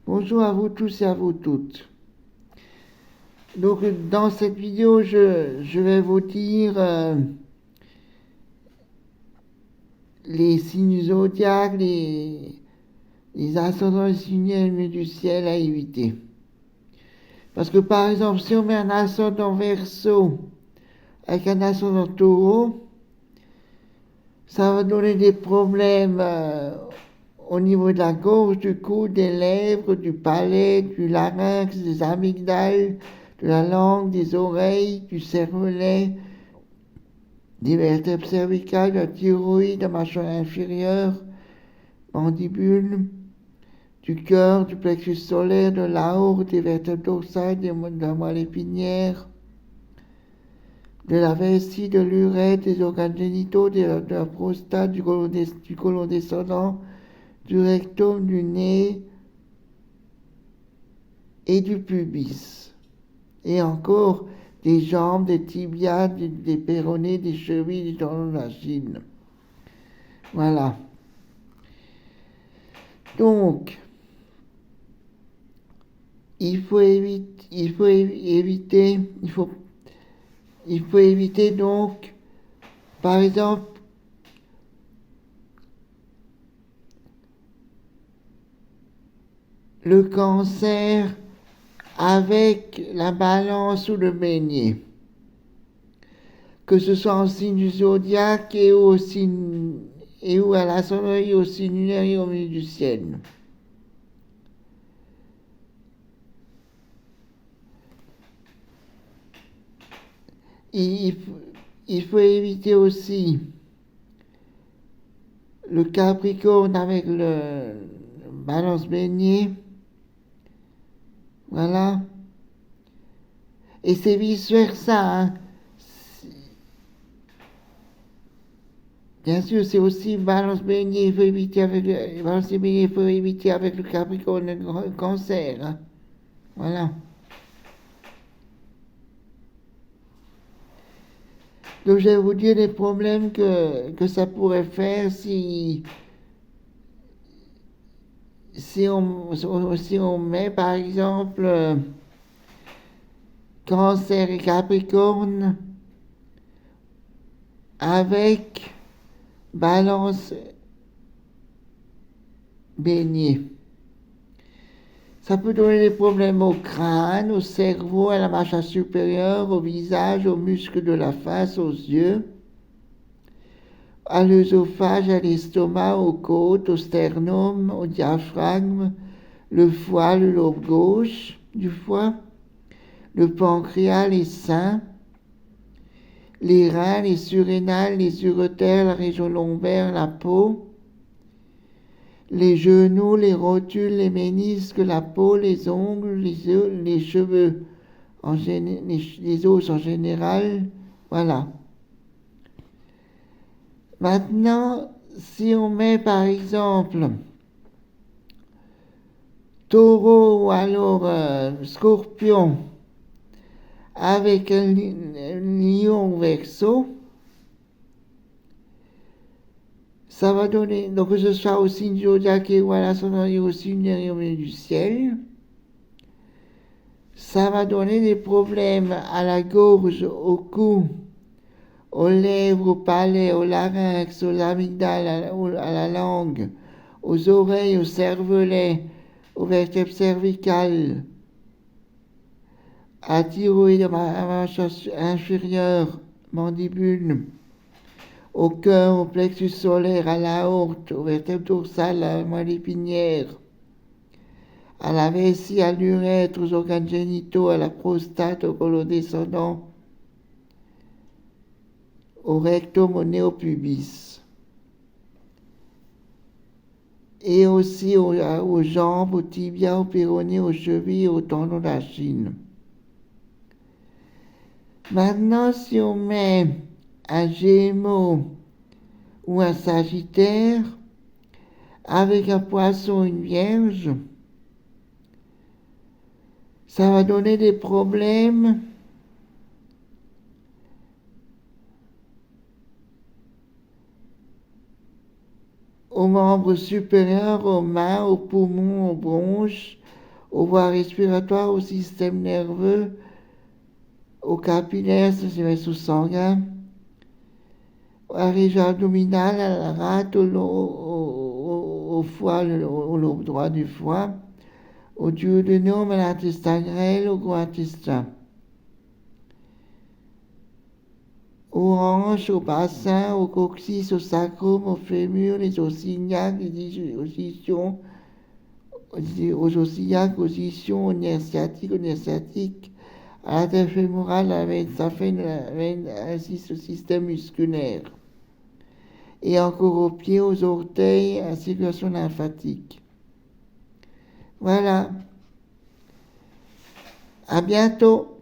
Bonjour à vous tous et à vous toutes. Donc dans cette vidéo, je vais vous dire les signes zodiaques, les ascendants et les signes ennemis du ciel à éviter. Parce que par exemple, si on met un ascendant Verseau avec un ascendant Taureau, ça va donner des problèmes au niveau de la gorge, du cou, des lèvres, du palais, du larynx, des amygdales, de la langue, des oreilles, du cervelet, des vertèbres cervicales, de la thyroïde, de la mâchoire inférieure, mandibule, du cœur, du plexus solaire, de l'aorte, des vertèbres dorsales, de la moelle épinière, de la vessie, de l'urètre, des organes génitaux, de la prostate, du côlon descendant, du rectum, du nez et du pubis. Et encore des jambes, des tibias, des péronés, des chevilles, des tendons d'Achille. Voilà. Donc, il faut éviter donc, par exemple, le cancer avec la balance ou le bélier. Que ce soit en signe du zodiaque et ou à l'ascendant et au signe lunaire et au milieu du ciel. Il, il faut éviter aussi le Capricorne avec le balance bélier. Voilà. Et c'est vice-versa. Hein. Bien sûr, c'est aussi balance bélier, il faut éviter avec le balance bélier, il faut éviter avec le Capricorne et le cancer. Hein. Voilà. Donc je vais vous dire les problèmes que ça pourrait faire si on met par exemple cancer et capricorne avec balance bélier. Ça peut donner des problèmes au crâne, au cerveau, à la mâchoire supérieure, au visage, aux muscles de la face, aux yeux, à l'œsophage, à l'estomac, aux côtes, au sternum, au diaphragme, le foie, le lobe gauche du foie, le pancréas, les seins, les reins, les surrénales, les urétères, la région lombaire, la peau, les genoux, les rotules, les ménisques, la peau, les ongles, les cheveux, les os en général. Voilà. Maintenant, si on met par exemple taureau ou alors scorpion avec un lion verso, ça va donner, donc que ce soit au signe zodiaque ou à l'ascendant et au signe au milieu du ciel, ça va donner des problèmes à la gorge, au cou, aux lèvres, au palais, au larynx, aux amygdales, à la langue, aux oreilles, au cervelet, aux vertèbres cervicales, à la thyroïde, à la mâchoire inférieure, mandibule, au cœur, au plexus solaire, à l'aorte, aux vertèbres dorsales, à la moelle épinière, à la vessie, à l'urètre, aux organes génitaux, à la prostate, au côlon descendant, au rectum, au néopubis. Et aussi aux jambes, aux tibias, aux péronés, aux chevilles, aux tendons d'Achille. Maintenant, si on met un Gémeaux ou un Sagittaire avec un Poisson ou une Vierge, ça va donner des problèmes aux membres supérieurs, aux mains, aux poumons, aux bronches, aux voies respiratoires, au système nerveux, aux capillaires, c'est le vaisseau sanguin, à la région abdominale, à la rate, au foie, au lobe droit du foie, au duodénum, à l'intestin grêle, au gros intestin, aux hanches, au bassin, au coccyx, au sacrum, au fémur, les os iliaques, les oscillations, aux os iliaques, aux ischions, aux nerfs sciatiques, à l'artère fémorale, à la veine saphénienne, ainsi au système musculaire. Et encore aux pieds, aux orteils, à la circulation lymphatique. Voilà. À bientôt.